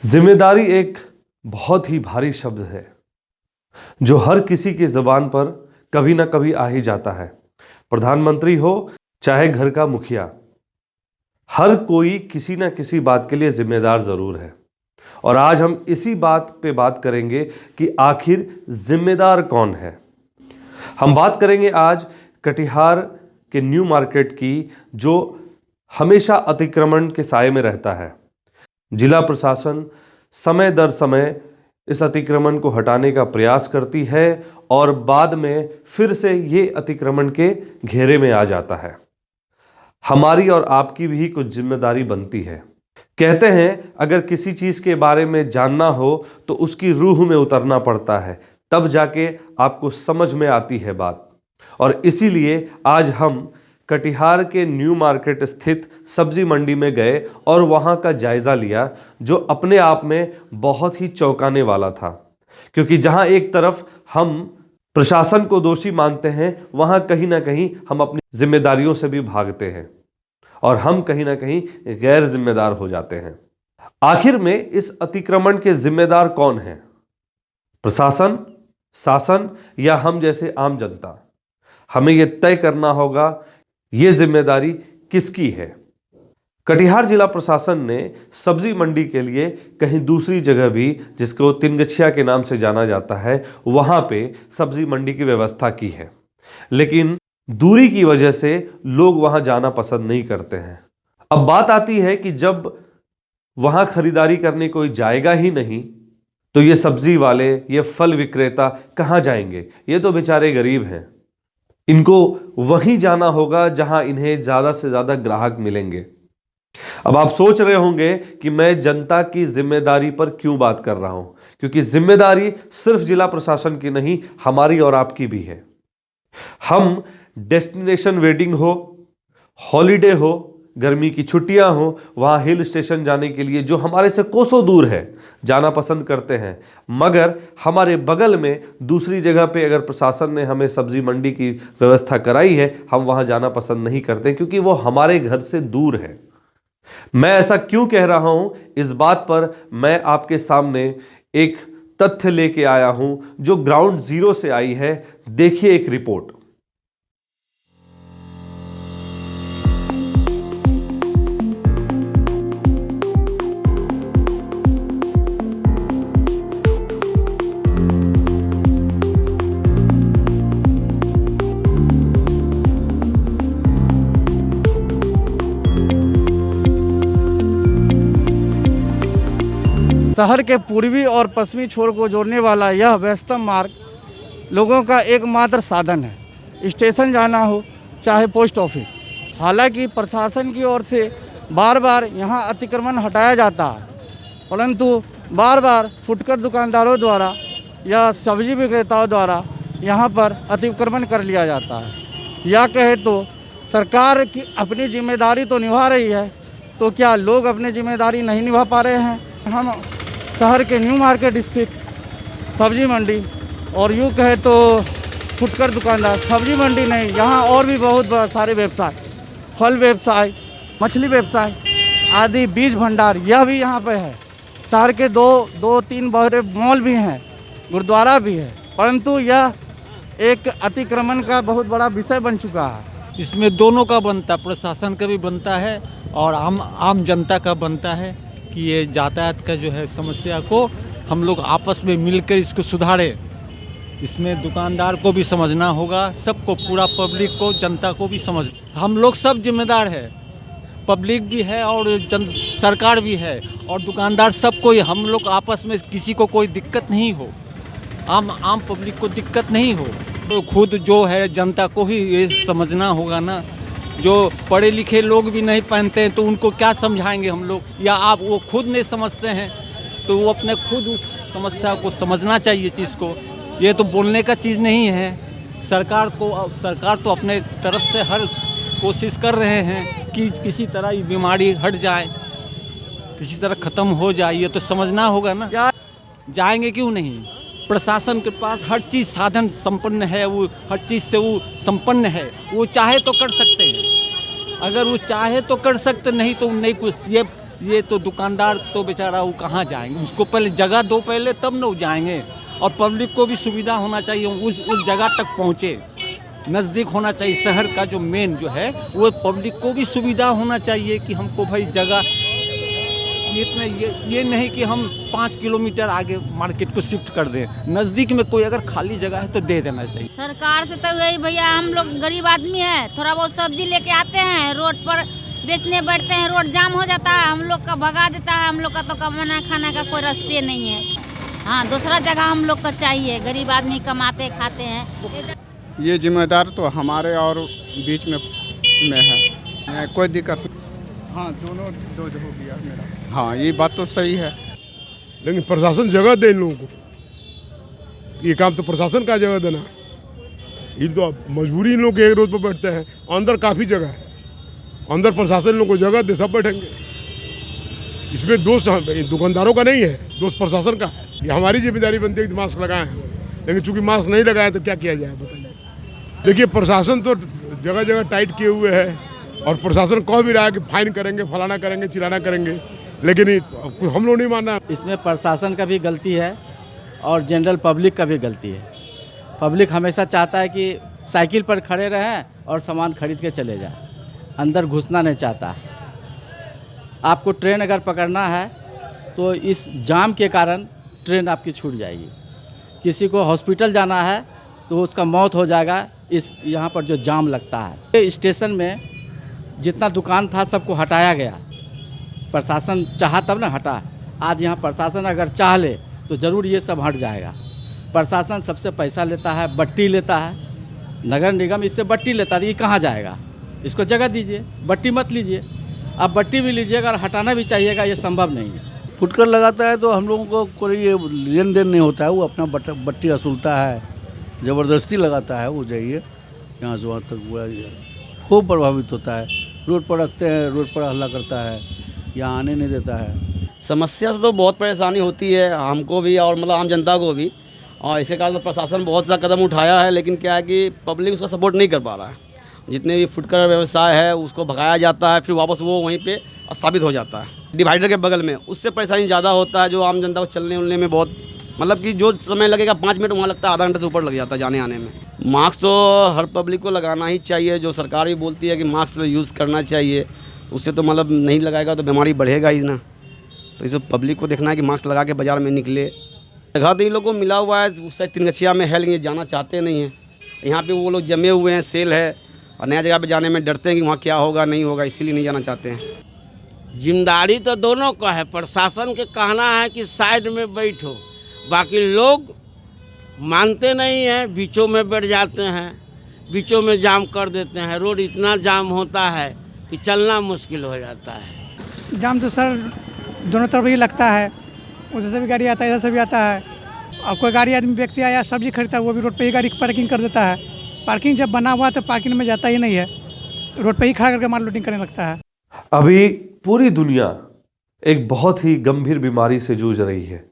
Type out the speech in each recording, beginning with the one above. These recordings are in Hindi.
जिम्मेदारी एक बहुत ही भारी शब्द है जो हर किसी की ज़बान पर कभी ना कभी आ ही जाता है। प्रधानमंत्री हो चाहे घर का मुखिया, हर कोई किसी ना किसी बात के लिए जिम्मेदार ज़रूर है। और आज हम इसी बात पे बात करेंगे कि आखिर जिम्मेदार कौन है। हम बात करेंगे आज कटिहार के न्यू मार्केट की, जो हमेशा अतिक्रमण के साए में रहता है। जिला प्रशासन समय दर समय इस अतिक्रमण को हटाने का प्रयास करती है और बाद में फिर से ये अतिक्रमण के घेरे में आ जाता है। हमारी और आपकी भी कुछ जिम्मेदारी बनती है। कहते हैं अगर किसी चीज़ के बारे में जानना हो तो उसकी रूह में उतरना पड़ता है, तब जाके आपको समझ में आती है बात। और इसीलिए आज हम कटिहार के न्यू मार्केट स्थित सब्जी मंडी में गए और वहां का जायजा लिया, जो अपने आप में बहुत ही चौंकाने वाला था। क्योंकि जहां एक तरफ हम प्रशासन को दोषी मानते हैं, वहां कहीं ना कहीं हम अपनी जिम्मेदारियों से भी भागते हैं और हम कहीं ना कहीं गैर जिम्मेदार हो जाते हैं। आखिर में इस अतिक्रमण के जिम्मेदार कौन हैं? प्रशासन, शासन या हम जैसे आम जनता? हमें यह तय करना होगा ये जिम्मेदारी किसकी है। कटिहार जिला प्रशासन ने सब्जी मंडी के लिए कहीं दूसरी जगह भी, जिसको तिनगछिया के नाम से जाना जाता है, वहां पे सब्जी मंडी की व्यवस्था की है। लेकिन दूरी की वजह से लोग वहां जाना पसंद नहीं करते हैं। अब बात आती है कि जब वहां खरीदारी करने कोई जाएगा ही नहीं तो ये सब्जी वाले, ये फल विक्रेता कहां जाएंगे? ये तो बेचारे गरीब हैं। इनको वहीं जाना होगा जहां इन्हें ज्यादा से ज्यादा ग्राहक मिलेंगे। अब आप सोच रहे होंगे कि मैं जनता की जिम्मेदारी पर क्यों बात कर रहा हूं, क्योंकि जिम्मेदारी सिर्फ जिला प्रशासन की नहीं, हमारी और आपकी भी है। हम डेस्टिनेशन वेडिंग हो, हॉलिडे हो, गर्मी की छुट्टियां हो, वहां हिल स्टेशन जाने के लिए, जो हमारे से कोसों दूर है, जाना पसंद करते हैं। मगर हमारे बगल में दूसरी जगह पे अगर प्रशासन ने हमें सब्जी मंडी की व्यवस्था कराई है, हम वहां जाना पसंद नहीं करते क्योंकि वो हमारे घर से दूर है। मैं ऐसा क्यों कह रहा हूं, इस बात पर मैं आपके सामने एक तथ्य लेके आया हूं जो ग्राउंड जीरो से आई है। देखिए एक रिपोर्ट। शहर के पूर्वी और पश्चिमी छोर को जोड़ने वाला यह व्यस्तम मार्ग लोगों का एकमात्र साधन है। स्टेशन जाना हो चाहे पोस्ट ऑफिस। हालांकि प्रशासन की ओर से बार बार यहां अतिक्रमण हटाया जाता है, परंतु बार बार फुटकर दुकानदारों द्वारा या सब्जी विक्रेताओं द्वारा यहां पर अतिक्रमण कर लिया जाता है। या कहे तो सरकार की अपनी जिम्मेदारी तो निभा रही है, तो क्या लोग अपनी जिम्मेदारी नहीं निभा पा रहे हैं? हम शहर के न्यू मार्केट स्थित सब्जी मंडी, और यूँ कहे तो फुटकर दुकानदार, सब्जी मंडी नहीं, यहाँ और भी बहुत सारे व्यवसाय, फल व्यवसाय, मछली व्यवसाय आदि, बीज भंडार, यह भी यहाँ पे है। शहर के दो तीन बड़े मॉल भी हैं, गुरुद्वारा भी है, परंतु यह एक अतिक्रमण का बहुत बड़ा विषय बन चुका है। इसमें दोनों का बनता, प्रशासन का भी बनता है और आम जनता का बनता है कि ये यातायात का जो है समस्या को हम लोग आपस में मिलकर इसको सुधारें। इसमें दुकानदार को भी समझना होगा, सबको, पूरा पब्लिक को, जनता को भी समझ, हम लोग सब जिम्मेदार है। पब्लिक भी है और सरकार भी है और दुकानदार, सबको ही हम लोग आपस में, किसी को कोई दिक्कत नहीं हो, आम पब्लिक को दिक्कत नहीं हो। तो खुद जो है जनता को ही ये समझना होगा ना। जो पढ़े लिखे लोग भी नहीं पहनते हैं तो उनको क्या समझाएंगे हम लोग, या आप वो खुद नहीं समझते हैं तो वो अपने खुद उस समस्या को समझना चाहिए चीज़ को। ये तो बोलने का चीज़ नहीं है। सरकार तो अपने तरफ से हर कोशिश कर रहे हैं कि किसी तरह ये बीमारी हट जाए, किसी तरह ख़त्म हो जाए। ये तो समझना होगा ना। जाएंगे क्यों नहीं? प्रशासन के पास हर चीज़ साधन संपन्न है, वो हर चीज़ से वो संपन्न है। वो चाहे तो कर सकते हैं, अगर वो चाहे तो कर सकते, नहीं तो नहीं। कुछ ये तो दुकानदार तो बेचारा वो कहाँ जाएंगे, उसको पहले जगह दो पहले, तब न वो जाएंगे। और पब्लिक को भी सुविधा होना चाहिए, उस जगह तक पहुँचे, नज़दीक होना चाहिए। शहर का जो मेन जो है वो पब्लिक को भी सुविधा होना चाहिए कि हमको भाई जगह इतना ये नहीं कि हम 5 किलोमीटर आगे मार्केट को शिफ्ट कर दें, नज़दीक में कोई अगर खाली जगह है तो दे देना चाहिए। सरकार से तो यही भैया, हम लोग गरीब आदमी है, थोड़ा बहुत सब्जी लेके आते हैं, रोड पर बेचने बैठते हैं, रोड जाम हो जाता है, हम लोग का भगा देता है। हम लोग का तो कमाना खाने का कोई रास्ते नहीं है। हाँ, दूसरा जगह हम लोग को चाहिए, गरीब आदमी कमाते खाते हैं। ये जिम्मेदार तो हमारे और बीच में है, कोई दिक्कत नहीं। हाँ, दोनों डोज हो गया मेरा। हाँ, ये बात तो सही है, लेकिन प्रशासन जगह दे इन लोगों को। ये काम तो प्रशासन का जगह देना, ये तो मजबूरी इन लोग के एक रोड पर बैठते हैं। अंदर काफ़ी जगह है, अंदर प्रशासन इन लोग को जगह दे, सब बैठेंगे। इसमें दोष दुकानदारों का नहीं है, दोष प्रशासन का है। ये हमारी जिम्मेदारी बनती है कि मास्क लगाए हैं, लेकिन चूंकि मास्क नहीं लगाए तो क्या किया जाए बताइए। देखिए, प्रशासन तो जगह जगह टाइट किए हुए है, और प्रशासन कह भी रहा है कि फाइन करेंगे, फलाना करेंगे, चिलाना करेंगे, लेकिन हम लोग नहीं मानना। इसमें प्रशासन का भी गलती है और जनरल पब्लिक का भी गलती है। पब्लिक हमेशा चाहता है कि साइकिल पर खड़े रहें और सामान खरीद के चले जाएं, अंदर घुसना नहीं चाहता। आपको ट्रेन अगर पकड़ना है तो इस जाम के कारण ट्रेन आपकी छूट जाएगी। किसी को हॉस्पिटल जाना है तो उसका मौत हो जाएगा, इस यहाँ पर जो जाम लगता है। स्टेशन में जितना दुकान था सबको हटाया गया, प्रशासन चाहा तब ना हटा। आज यहाँ प्रशासन अगर चाह ले तो ज़रूर ये सब हट जाएगा। प्रशासन सबसे पैसा लेता है, बट्टी लेता है, नगर निगम इससे बट्टी लेता है, ये कहाँ जाएगा? इसको जगह दीजिए, बट्टी मत लीजिए। अब बट्टी भी लीजिएगा और हटाना भी चाहिएगा, ये संभव नहीं है। फुटकर लगाता है तो हम लोगों को कोई ये लेन देन नहीं होता है, वो अपना बट्टी वसूलता है, ज़बरदस्ती लगाता है। वो जाइए यहाँ से वहाँ तक हुआ, खूब प्रभावित होता है। रोड पर रखते हैं, रोड पर हल्ला करता है, यहाँ आने नहीं देता है। समस्या से तो बहुत परेशानी होती है हमको भी और मतलब आम जनता को भी, और इसी कारण प्रशासन बहुत सा कदम उठाया है, लेकिन क्या है कि पब्लिक उसका सपोर्ट नहीं कर पा रहा है। जितने भी फुटकर व्यवसाय है उसको भगाया जाता है, फिर वापस वो वहीं पे स्थापित हो जाता है डिवाइडर के बगल में। उससे परेशानी ज़्यादा होता है, जो आम जनता को चलने उलने में बहुत मतलब कि जो समय लगेगा 5 मिनट वहाँ लगता है आधा घंटे से ऊपर लग जाता है जाने आने में। मास्क तो हर पब्लिक को लगाना ही चाहिए, जो सरकार भी बोलती है कि मास्क यूज़ करना चाहिए, उससे तो मतलब नहीं लगाएगा तो बीमारी बढ़ेगा ही ना। तो इसे पब्लिक को देखना है कि मास्क लगा के बाज़ार में निकले। जगह तो इन लोगों को मिला हुआ है, उससे तिनगछिया में है, लेकिन जाना चाहते नहीं हैं। यहाँ पे वो लोग जमे हुए हैं, सेल है, और नया जगह पे जाने में डरते हैं कि वहाँ क्या होगा नहीं होगा, इसीलिए नहीं जाना चाहते हैं। जिम्मेदारी तो दोनों का है। प्रशासन के कहना है कि साइड में बैठो, बाकी लोग मानते नहीं हैं, बीचों में बैठ जाते हैं, बीचों में जाम कर देते हैं। रोड इतना जाम होता है कि चलना मुश्किल हो जाता है। जाम तो सर दोनों तरफ ही लगता है, उधर से भी गाड़ी आता है, इधर से भी आता है। और कोई गाड़ी आदमी व्यक्ति आया सब्जी खरीदता है, वो भी रोड पे ही गाड़ी पार्किंग कर देता है। पार्किंग जब बना हुआ तो पार्किंग में जाता ही नहीं है, रोड पे ही खड़ा करके माल लोडिंग करने लगता है। अभी पूरी दुनिया एक बहुत ही गंभीर बीमारी से जूझ रही है,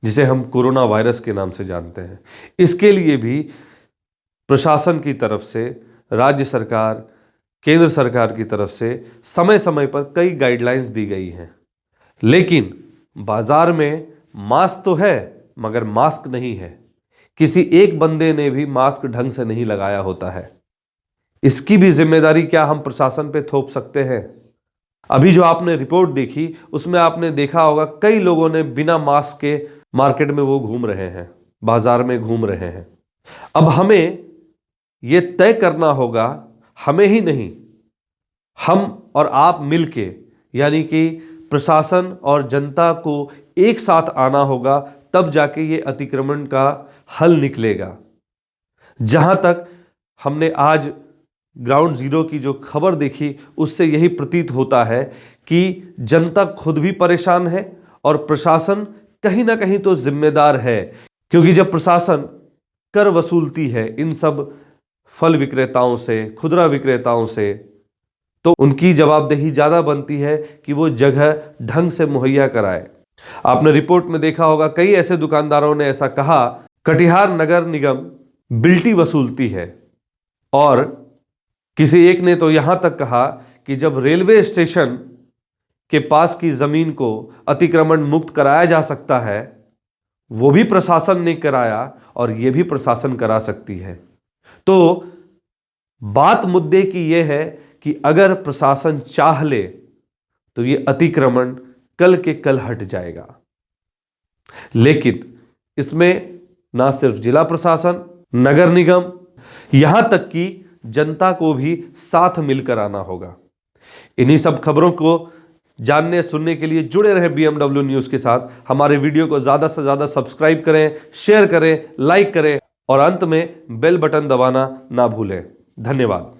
जिसे हम कोरोना वायरस के नाम से जानते हैं। इसके लिए भी प्रशासन की तरफ से, राज्य सरकार, केंद्र सरकार की तरफ से समय समय पर कई गाइडलाइंस दी गई हैं, लेकिन बाजार में मास्क तो है मगर मास्क नहीं है। किसी एक बंदे ने भी मास्क ढंग से नहीं लगाया होता है। इसकी भी जिम्मेदारी क्या हम प्रशासन पे थोप सकते हैं? अभी जो आपने रिपोर्ट देखी उसमें आपने देखा होगा कई लोगों ने बिना मास्क के मार्केट में वो घूम रहे हैं, बाजार में घूम रहे हैं। अब हमें ये तय करना होगा, हमें ही नहीं, हम और आप मिलके, यानी कि प्रशासन और जनता को एक साथ आना होगा, तब जाके ये अतिक्रमण का हल निकलेगा। जहां तक हमने आज ग्राउंड जीरो की जो खबर देखी उससे यही प्रतीत होता है कि जनता खुद भी परेशान है और प्रशासन कहीं ना कहीं तो जिम्मेदार है, क्योंकि जब प्रशासन कर वसूलती है इन सब फल विक्रेताओं से, खुदरा विक्रेताओं से, तो उनकी जवाबदेही ज़्यादा बनती है कि वो जगह ढंग से मुहैया कराए। आपने रिपोर्ट में देखा होगा कई ऐसे दुकानदारों ने ऐसा कहा, कटिहार नगर निगम बिल्टी वसूलती है, और किसी एक ने तो यहाँ तक कहा कि जब रेलवे स्टेशन के पास की जमीन को अतिक्रमण मुक्त कराया जा सकता है, वो भी प्रशासन ने कराया और ये भी प्रशासन करा सकती है। तो बात मुद्दे की यह है कि अगर प्रशासन चाह ले तो ये अतिक्रमण कल के कल हट जाएगा। लेकिन इसमें ना सिर्फ जिला प्रशासन, नगर निगम, यहां तक कि जनता को भी साथ मिलकर आना होगा। इन्हीं सब खबरों को जानने सुनने के लिए जुड़े रहे BMW न्यूज़ के साथ। हमारे वीडियो को ज़्यादा से ज़्यादा सब्सक्राइब करें, शेयर करें, लाइक करें और अंत में बेल बटन दबाना ना भूलें। धन्यवाद।